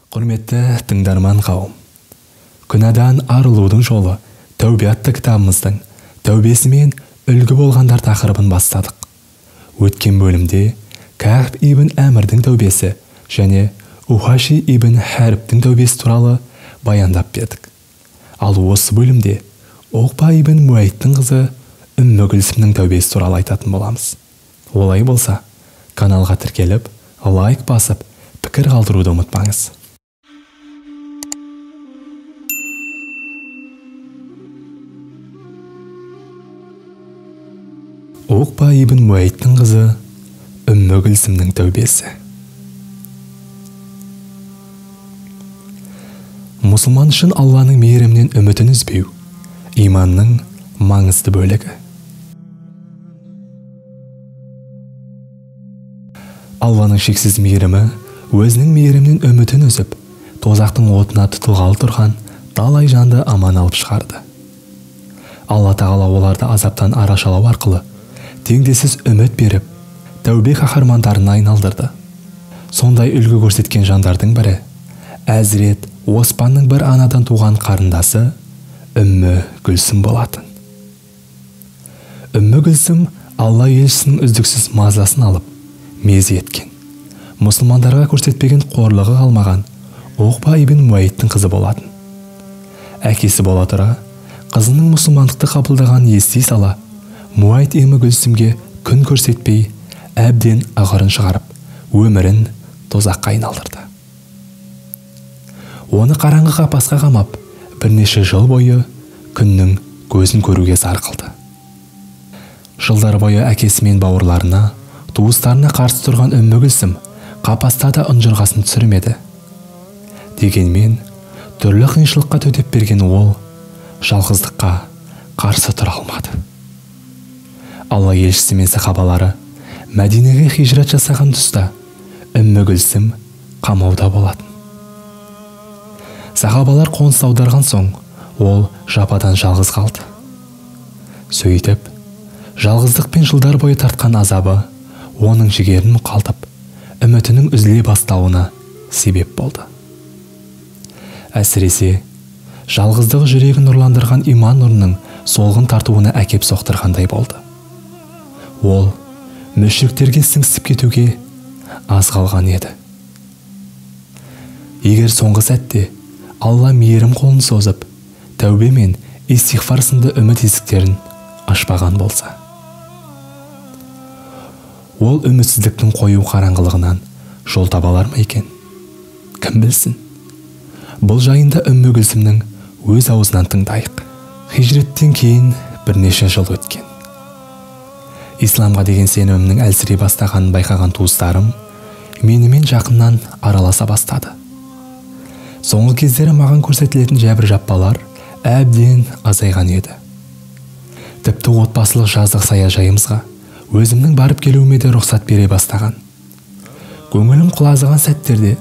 Құрметті тыңдарман қауым, күнәдан арылудың жолы тәубе атты кітабымыздың тәубесімен үлгі болғандар тақырыбын бастадық. Өткен бөлімде Кәғб ибн Әмірдің тәубесі және Ухаши ибн Харибтің тәубесі туралы баяндап бердік. Ал осы бөлімде Уқба ибн Муайттың қызы Үммі Күлсімнің тәубесі туралы айтатын боламыз. Олай болса, каналға тіркеліп, лайк басып, пікір қалдыруды ұмытпаңыз. Уқба ибн Муайттың қызы Үммі Күлсімнің тәубесі. Мұсылман үшін Алланың мейірімінен үмітін үзбеу иманның маңызды бөлігі. Алланың шексіз мейірімі өзінің мейірімінен үмітін үзіп, тозақтың отына тұтылғалы тұрған талай жанды аман алып шығарды. Алла тағала оларды азаптан арашалау арқылы теңдессіз үміт беріп, тәубе қаһармандарына айналдырды. Сондай үлгі көрсеткен жандардың бірі Әзірет Оспанның бір анадан туған қарындасы Үммі Күлсім болатын. Үммі Күлсім Алла елшісінің үздіксіз мазасын алып, мезі еткен, мұсылмандарға көрсетпеген қорлығы қалмаған Уқба ибн Муайттың қызы болатын. Әкесі бола тұра, қызының мұсылмандықты қабылдаған ести сала, Муайт Үммі Күлсімге күн көрсетпей, әбден ығырын шығарып, өмірін тозаққа айналдырды. Оны қараңғы қапасқа қамап, бірнеше жыл бойы күннің көзін көруге зар қылды. Жылдар бойы әкесі мен бауырларына, туыстарына қарсы тұрған Үммі Күлсім қапаста да ұнжырғасын түсірмеді. Дегенмен, түрлі қиыншылыққа төтеп берген ол жалғыздыққа қарсы тұра алмады. Алла елшісі мен сахабалары Мәдинеге хижрат жасаған тұста Үммі Күлсім қамауда болатын. Сахабалар қоныс аударған соң, ол жападан жалғыз қалды. Сөйтіп, жалғыздықпен жылдар бойы тартқан азабы оның жігерін мұқалтып, үмітінің үзіле бастауына себеп болды. Әсіресе, жалғыздығы жүрегін нұрландырған иман нұрының солғын тартуына әкеп соқтырғандай болды. Ол мүшриктерге сіңісіп кетуге аз қалған еді. Егер соңғы сәтте Алла мейірім қолын созып, тәубе мен истиғфар сынды үміт есіктерін ашпаған болса, ол үмітсіздіктің қою қараңғылығынан жол таба алар ма екен? Кім білсін? Бұл жайында Үммі Күлсімнің өз аузынан тыңдайық. Хижреттен кейін бірнеше жыл өткен. Исламға деген сенімімнің әлсірей бастағанын байқаған туыстарым менімен жақыннан араласа бастады. Соңғы кездері маған көрсетілетін жәбір жаппалар әбден азайған еді. Тіпті отбасылық жаздық саяжайымызға өзімнің барып келуіме де рұқсат бере бастаған. Көңілім құлазыған сәттерде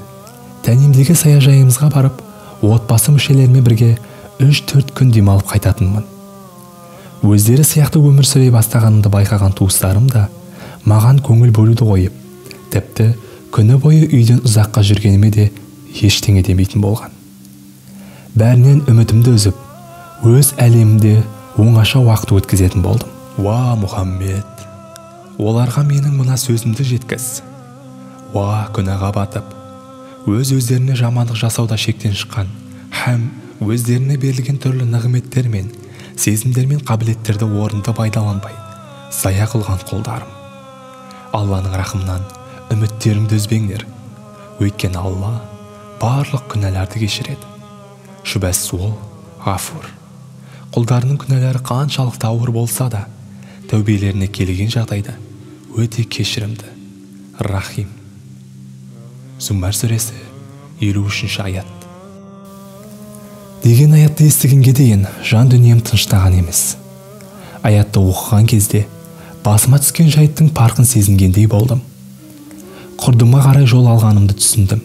тәнемдегі саяжайымызға барып, отбасы мүшелеріме бірге 3-4 күн демалып қайтатынмын. Өздері сияқты өмір сүре бастағанымды байқаған туыстарым да маған көңіл бөлуді қойып, тіпті күні бойы үйден ұзаққа жүргеніме де ештеңе демейтін болған. Бәрінен үмітімді үзіп, өз әлемімде оңаша уақыт өткізетін болдым. Уа, Мұхаммед, оларға менің мына сөзімді жеткіз. Уа, күнәға батып, өз-өздеріне жамандық жасауда шектен шыққан, һәм өздеріне берілген түрлі нығметтер мен сезімдер мен қабілеттерді орынды пайдаланбай, зая қылған қолдарым. Алланың рахымынан үміттеріңді үзбеңдер. Өйткені Алла барлық күнәларды кешіреді. Шүбәсіз ол ғафур. Құлдарының күнәлері қаншалықты ауыр болса да, тәубелеріне келген жағдайда өте кешірімді, рахим. Зумар сүресі 53 аят. Деген аятты естігенге дейін жан дүнием тыныштаған емес. Аятты оқыған кезде басыма түскен жайттың парқын сезінгендей болдым. Құрдымға қарай жол алғанымды түсіндім.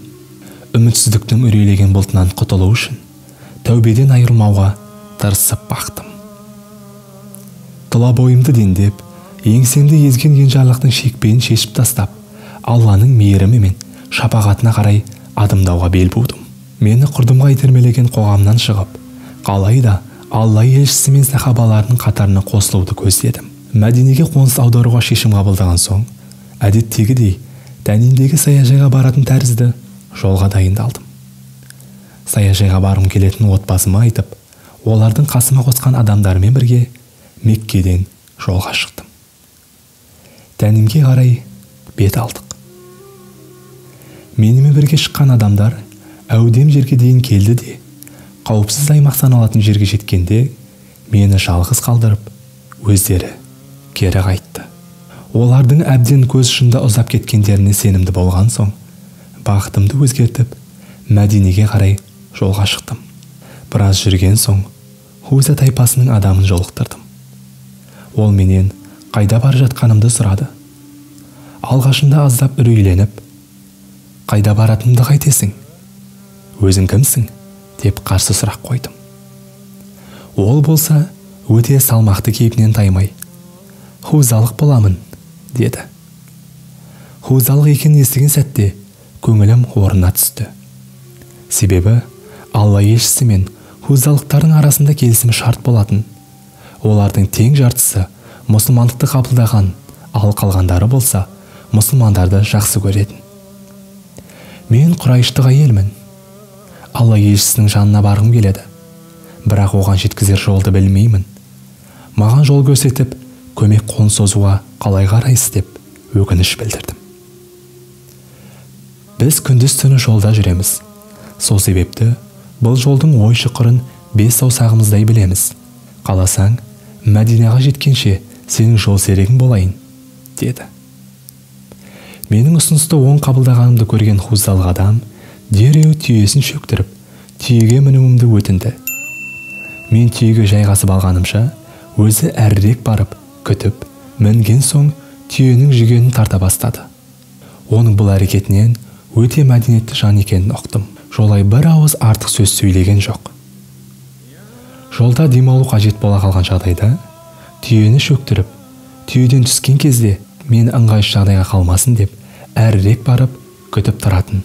Үмітсіздіктің үрейлеген бұлтынан құтылу үшін тәубеден айырылмауға тырысып бақтым. Тұла бойымды дендеп, еңсемді езген енжарлықтың шекпенін шешіп тастап, Алланың мейірімі мен шапағатына қарай адымдауға бел будым. Мені құрдымға итермелеген қоғамнан шығып, қалайда Алла елшісі мен сахабаларының қатарына қосылуды көздедім. Мәдинеге қоныс аударуға шешім қабылдаған соң, әдеттегідей Тәнімдегі саяжайға баратын тәрізді жолға дайындалдым. Саяжайға барғым келетін отбасыма айтып, олардың қасыма қосқан адамдармен бірге Меккеден жолға шықтым. Тәнімге қарай бет алдық. Менімен бірге шыққан адамдар әудем жерге дейін келді де, қауіпсіз аймақ саналатын жерге жеткенде мені жалғыз қалдырып, өздері кері қайтты. Олардың әбден көз ұшында ұзап кеткендеріне сенімді болған соң, бағытымды өзгертіп, Мәдинеге қарай жолға шықтым. Біраз жүрген соң, Хуза тайпасының адамын жолықтырдым. Ол менен қайда бар жатқанымды сұрады. Алғашында аздап үрейленіп, қайда баратынымды қайтесің? Өзің кімсің? Деп қарсы сұрақ қойдым. Ол болса, өте салмақты кейпінен таймай, Хузалық боламын, деді. Хузалық екенін естіген сәтте көңілім орнына түсті. Себебі Алла елшісі мен хузалықтардың арасында келісім шарт болатын. Олардың тең жартысы мұсылмандықты қабылдаған, ал қалғандары болса мұсылмандарды жақсы көретін. Мен Құрайыштық әйелмін. Алла елшісінің жанына барғым келеді. Бірақ оған жеткізер жолды білмеймін. Маған жол көрсетіп, көмек қолын созуға қалай қарайсыз деп өкініш білдірдім. Біз күндіз түні жолда жүреміз. Сол себепті бұл жолдың ой шұқырын 5 саусағымыздай білеміз. Қаласаң, Мәдинаға жеткенше сенің жол серігің болайын, деді. Менің ұсынысты оң қабылдағанымды көрген хузалық адам дереу түйесін шөктіріп, түйеге мінуімді өтінді. Мен түйеге жайғасып алғанымша, өзі әрірек барып, күтіп, мінген соң түйенің жүгенін тарта бастады. Оның бұл әрекетінен өте мәдениетті жан екенін ұқтым. Жолай бір ауыз артық сөз сөйлеген жоқ. Жолда демалу қажет бола қалған жағдайда, түйені шөктіріп, түйеден түскен кезде мен ыңғайсыз жағдайға қалмасын деп, әрірек барып, күтіп тұратын.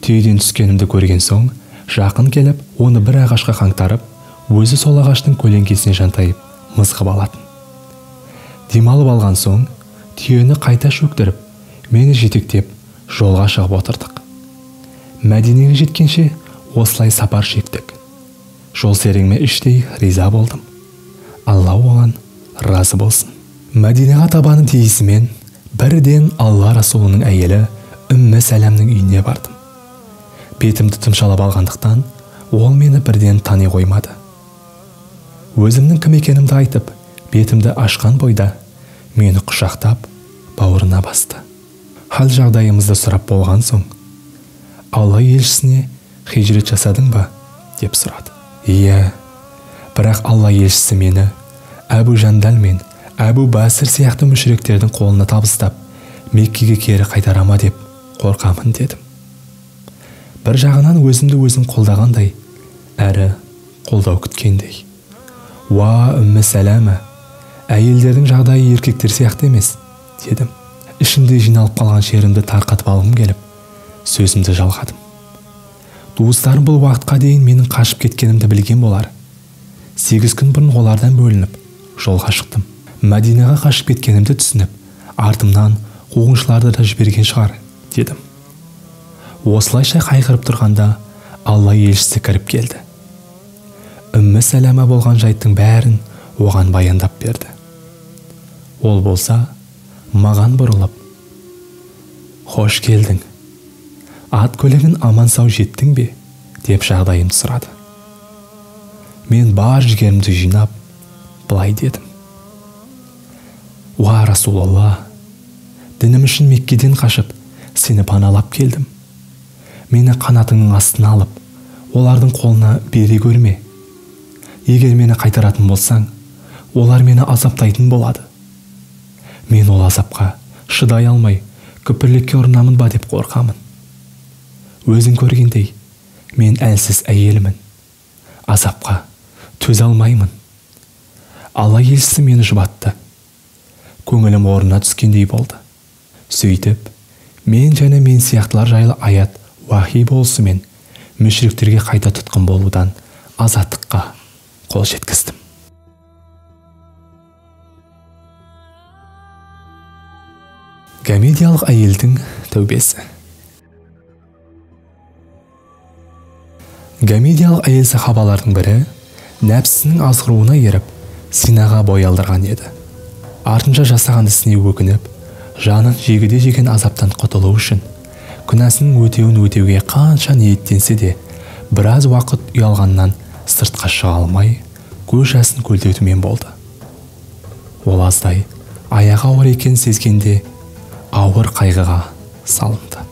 Түйеден түскенімді көрген соң, жақын келіп, оны бір ағашқа қаңтарып, өзі сол ағаштың көлеңкесіне жантайып, мызғып алатын. Демалып алған соң, түйені қайта шөктіріп, мені жетектеп, жолға шығып отырдық. Мәдинеге жеткенше осылай сапар шектік. Жол серігіме іштей риза болдым. Алла оған разы болсын. Мәдинеға табаны тиісімен бірден Алла Расулының әйелі Үммі Сәләмнің үйіне бардым. Бетімді тұмшалап алғандықтан, ол мені бірден тани қоймады. Өзімнің кім екенімді айтып, бетімді ашқан бойда мені құшақтап, бауырына басты. Хал жағдайымызды сұрап болған соң, Алла елшісіне хижрет жасадың ба? Деп сұрады. Иә, бірақ Алла елшісі мені Әбу Жандал мен Әбу Басир сияқты мүшриктердің қолына табыстап, Меккеге кері қайтарама деп қорқамын, дедім. Бір жағынан өзімді өзім қолдағандай, әрі қолдау күткендей. Уа, Үммі Сәләмә, әйелдердің жағдайы еркектер сияқты емес, дедім. Ішімде жиналып қалған шерімді тарқатып алғым келіп, сөзімді жалғадым. Туыстарым бұл уақытқа дейін менің қашып кеткенімді білген болар. 8 күн бұрын олардан бөлініп, жолға шықтым. Мәдинаға қашып кеткенімді түсініп, артымнан қуғыншыларды да жіберген шығар, дедім. Осылайша қайғырып тұрғанда Алла елшісі кіріп келді. Үммі Сәләмә болған жайттың бәрін оған баяндап берді. Ол болса, маған бұрылып, «Хош келдің. Ат көлігін аман сау жеттің бе?» деп жағдайымды сұрады. Мен бар жігерімді жинап, былай дедім. «Уа Расулалла, дінім үшін Меккеден қашып, сені паналап келдім. Мені қанатыңның астына алып, олардың қолына бере көрме. Егер мені қайтаратын болсаң, олар мені азаптайтын болады. Мен ол азапқа шыдай алмай, күпірлікке ұрынамын ба деп қорқамын. Өзің көргендей, мен әлсіз әйелімін. Азапқа төзе алмаймын». Алла елшісі мені жұбатты. Көңілім орнына түскендей болды. Сөйтіп, мен және мен сияқтылар жайлы аят вахи болысымен мүшриктерге қайта тұтқын болудан азаттыққа қол жеткіздім. Комедиялық әйелдің тәубесі. Комедиялық әйел сахабалардың бірі нәпсісінің азғыруына еріп синаға бой алдырған еді. Артынша жасаған ісіне өкініп, жанын жегіде жеген азаптан құтылу үшін күнәсінің өтеуін өтеуге қанша ниеттенсе де, біраз уақыт ұялғаннан сыртқа шыға алмай, көз жасын көлдетумен болды. Ол аздай аяғы ауыр екенін сезгенде ауыр қайғыға салынды.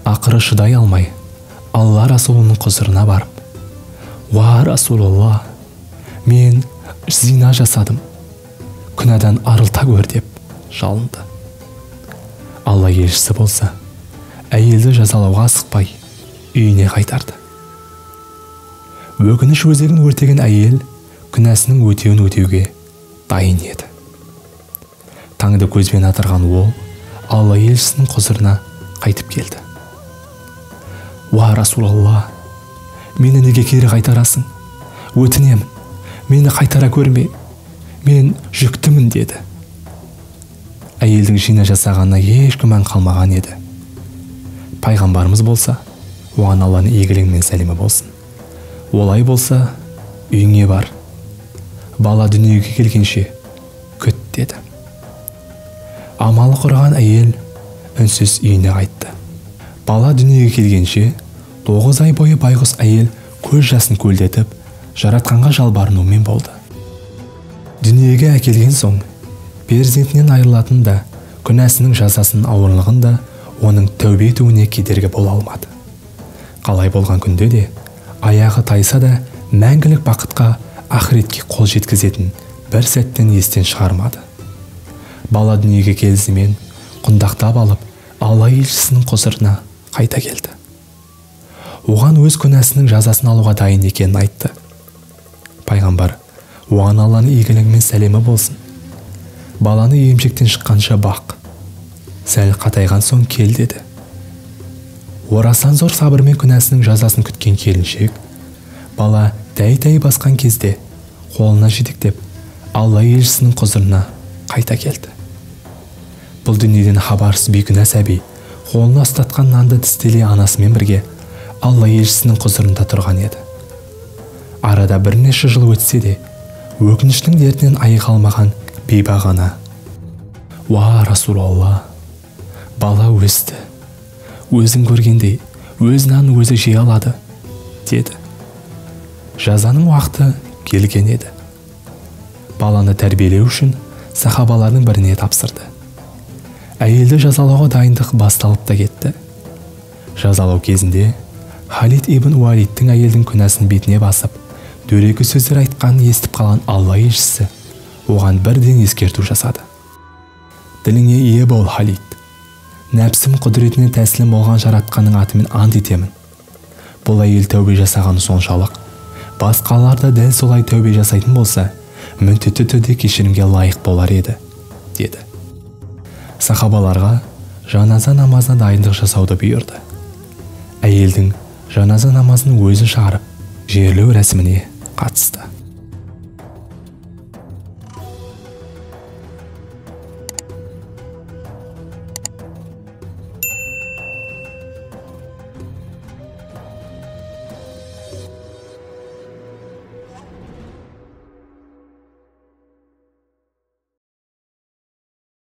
Ақыры шыдай алмай, Алла Расулының құзырына барып, «Уа Расулалла, мен зина жасадым, күнәдан арылта көр» деп жалынды. Алла елшісі болса, әйелді жазалауға асықпай, үйіне қайтарды. Өкініш өзегін өртеген әйел күнәсінің өтеуін өтеуге дайын еді. Таңды көзбен атырған ол Алла елшісінің құзырына қайтып келді. «Уа Расулалла, мені неге кері қайтарасың? Өтінемін, мені қайтара көрме, мен жүктімін» деді. Әйелдің жина жасағанына еш күмән қалмаған еді. Пайғамбарымыз болса, оған Алланың игілігі мен сәлемі болсын. Олай болса, үйіңе бар, бала дүниеге келгенше күт деді. Амалы құрған әйел үнсіз үйіне қайтты. Бала дүниеге келгенше 9 ай бойы байғұс әйел көз жасын көлдетіп, жаратқанға жалбарынумен болды. Дүниеге әкелген соң, перзентінен айырылатын да, күнәсінің жазасының ауырлығын да оның тәубе етуіне кедергі бола алмады. Қалай болған күнде де, аяғы тайса да, мәңгілік бақытқа, ақыретке қол жеткізетін бір сәттен естен шығармады. Бала дүниеге келісімен құндақтап алып, Алла елшісінің құзырына қайта келді. Оған өз күнәсінің жазасын алуға дайын екенін айтты. Пайғамбар, оған Алланың игілігі мен сәлемі болсын. Баланы емшектен шыққанша бақ, сәл қатайған соң кел деді. Орасан зор сабырмен күнәсінің жазасын күткен келіншек, бала дәй-дәй басқан кезде қолына жетектеп, Алла елшісінің құзырына қайта келді. Бұл дүниеден хабарсыз бейкүнә сәби қолына ұстатқан нанды тістелей анасымен бірге Алла елшісінің құзырында тұрған еді. Арада бірнеше жыл өтсе де, өкініштің дертінен айыға алмаған бейба ғана: «Уа Расулалла, бала өсті, өзің көргендей өз нанын өзі жей алады» деді. Жазаның уақыты келген еді. Баланы тәрбиелеу үшін сахабалардың біріне тапсырды. Әйелді жазалауға дайындық басталып та кетті. Жазалау кезінде Халид ибн Уалидтің әйелдің күнәсін бетіне басып, дөрекі сөздер айтқанын естіп қалған Алла елшісі оған бірден ескерту жасады. «Діліңе ие бол, Халид. Нәпсім құдіретіне тәсілім болған жаратқанның атымен ант етемін. Бұл әйел тәубе жасағаны соншалық, басқалар да дәл солай тәубе жасайтын болса, міндетті түрде кешірімге лайық болар еді» деді. Сахабаларға жаназа намазына дайындық жасауды бұйырды. Әйелдің жаназа намазын өзі шығарып, жерлеу рәсіміне қатысты.